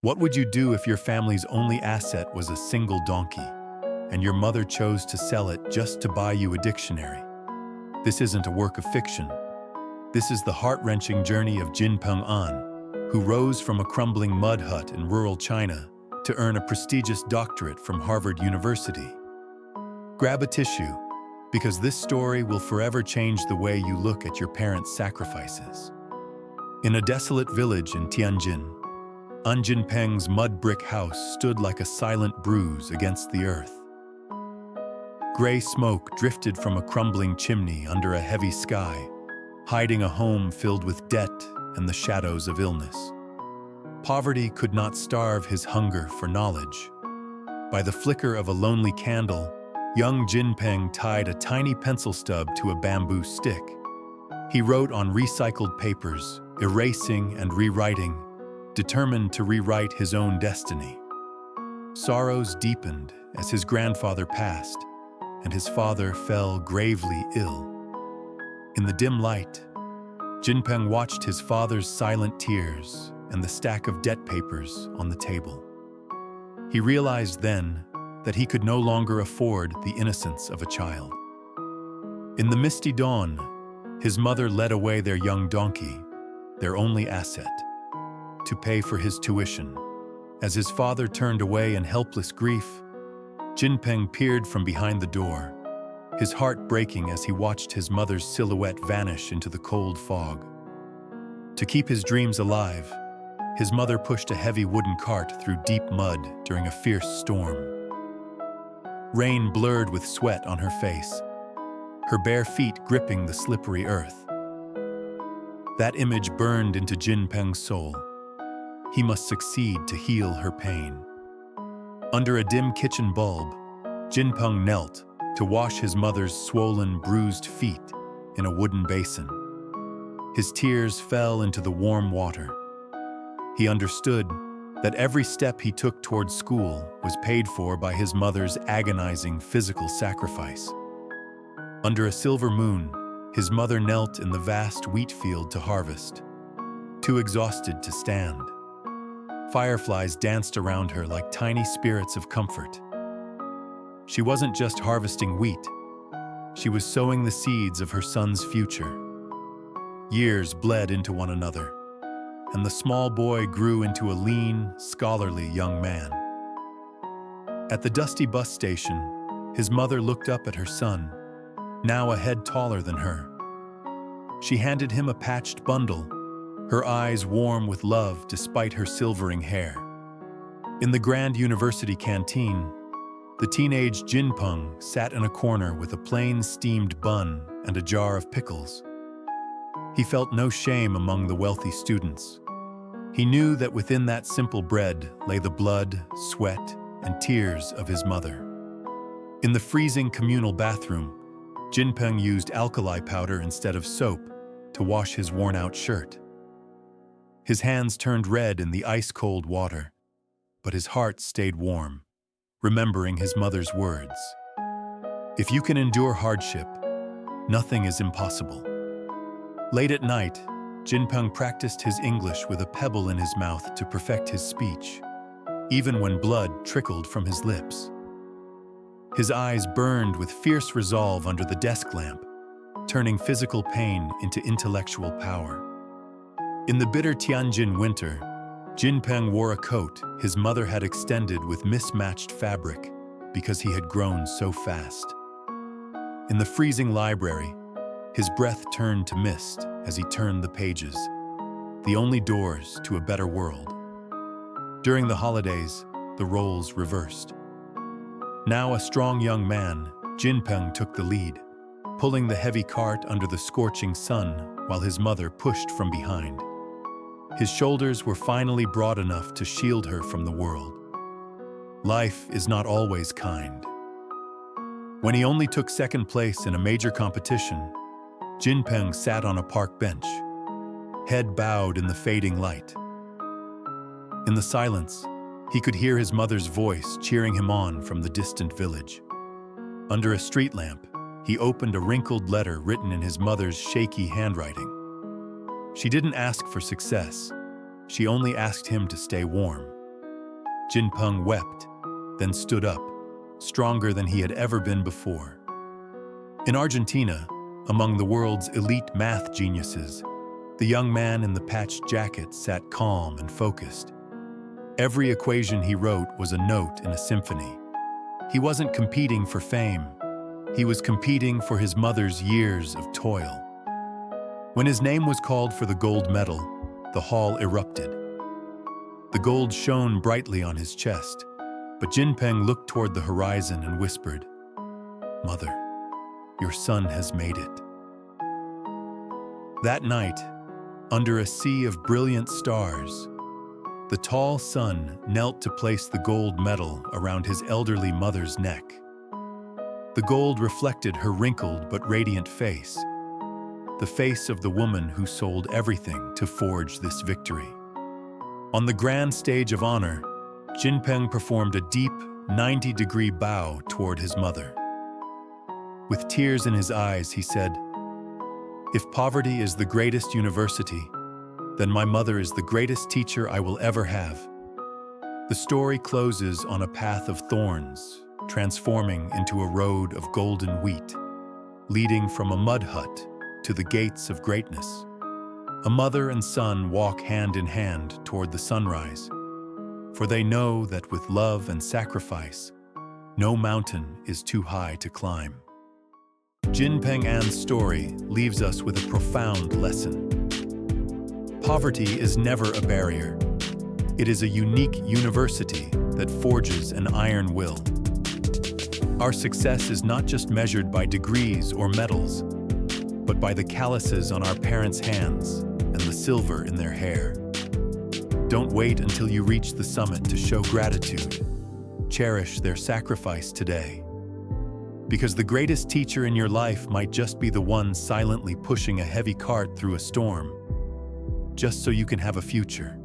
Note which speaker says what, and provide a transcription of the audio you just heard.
Speaker 1: What would you do if your family's only asset was a single donkey, and your mother chose to sell it just to buy you a dictionary? This isn't a work of fiction. This is the heart-wrenching journey of Jin Peng An, who rose from a crumbling mud hut in rural China to earn a prestigious doctorate from Harvard University. Grab a tissue, because this story will forever change the way you look at your parents' sacrifices. In a desolate village in Tianjin, Jin Peng's mud brick house stood like a silent bruise against the earth. Gray smoke drifted from a crumbling chimney under a heavy sky, hiding a home filled with debt and the shadows of illness. Poverty could not starve his hunger for knowledge. By the flicker of a lonely candle, young Jin Peng tied a tiny pencil stub to a bamboo stick. He wrote on recycled papers, erasing and rewriting, determined to rewrite his own destiny. Sorrows deepened as his grandfather passed, and his father fell gravely ill. In the dim light, Jin Peng watched his father's silent tears and the stack of debt papers on the table. He realized then that he could no longer afford the innocence of a child. In the misty dawn, his mother led away their young donkey, their only asset, to pay for his tuition. As his father turned away in helpless grief, Jin Peng peered from behind the door, his heart breaking as he watched his mother's silhouette vanish into the cold fog. To keep his dreams alive, his mother pushed a heavy wooden cart through deep mud during a fierce storm. Rain blurred with sweat on her face, her bare feet gripping the slippery earth. That image burned into Jin Peng's soul. He must succeed to heal her pain. Under a dim kitchen bulb, Jin Peng knelt to wash his mother's swollen, bruised feet in a wooden basin. His tears fell into the warm water. He understood that every step he took towards school was paid for by his mother's agonizing physical sacrifice. Under a silver moon, his mother knelt in the vast wheat field to harvest, too exhausted to stand. Fireflies danced around her like tiny spirits of comfort. She wasn't just harvesting wheat. She was sowing the seeds of her son's future. Years bled into one another, and the small boy grew into a lean, scholarly young man. At the dusty bus station, his mother looked up at her son, now a head taller than her. She handed him a patched bundle, her eyes warm with love despite her silvering hair. In the grand university canteen, the teenage Jin Peng sat in a corner with a plain steamed bun and a jar of pickles. He felt no shame among the wealthy students. He knew that within that simple bread lay the blood, sweat, and tears of his mother. In the freezing communal bathroom, Jin Peng used alkali powder instead of soap to wash his worn-out shirt. His hands turned red in the ice-cold water, but his heart stayed warm, remembering his mother's words. If you can endure hardship, nothing is impossible. Late at night, Jin Peng practiced his English with a pebble in his mouth to perfect his speech, even when blood trickled from his lips. His eyes burned with fierce resolve under the desk lamp, turning physical pain into intellectual power. In the bitter Tianjin winter, Jin Peng wore a coat his mother had extended with mismatched fabric because he had grown so fast. In the freezing library, his breath turned to mist as he turned the pages, the only doors to a better world. During the holidays, the roles reversed. Now a strong young man, Jin Peng took the lead, pulling the heavy cart under the scorching sun while his mother pushed from behind. His shoulders were finally broad enough to shield her from the world. Life is not always kind. When he only took second place in a major competition, Jin Peng sat on a park bench, head bowed in the fading light. In the silence, he could hear his mother's voice cheering him on from the distant village. Under a street lamp, he opened a wrinkled letter written in his mother's shaky handwriting. She didn't ask for success. She only asked him to stay warm. Jin Peng wept, then stood up, stronger than he had ever been before. In Argentina, among the world's elite math geniuses, the young man in the patched jacket sat calm and focused. Every equation he wrote was a note in a symphony. He wasn't competing for fame. He was competing for his mother's years of toil. When his name was called for the gold medal, the hall erupted. The gold shone brightly on his chest, but Jin Peng looked toward the horizon and whispered, "Mother, your son has made it." That night, under a sea of brilliant stars, the tall son knelt to place the gold medal around his elderly mother's neck. The gold reflected her wrinkled but radiant face, the face of the woman who sold everything to forge this victory. On the grand stage of honor, Jin Peng performed a deep 90-degree bow toward his mother. With tears in his eyes, he said, "If poverty is the greatest university, then my mother is the greatest teacher I will ever have." The story closes on a path of thorns, transforming into a road of golden wheat, leading from a mud hut to the gates of greatness. A mother and son walk hand in hand toward the sunrise, for they know that with love and sacrifice, no mountain is too high to climb. Jin Peng An's story leaves us with a profound lesson. Poverty is never a barrier. It is a unique university that forges an iron will. Our success is not just measured by degrees or medals, but by the calluses on our parents' hands and the silver in their hair. Don't wait until you reach the summit to show gratitude. Cherish their sacrifice today. Because the greatest teacher in your life might just be the one silently pushing a heavy cart through a storm, just so you can have a future.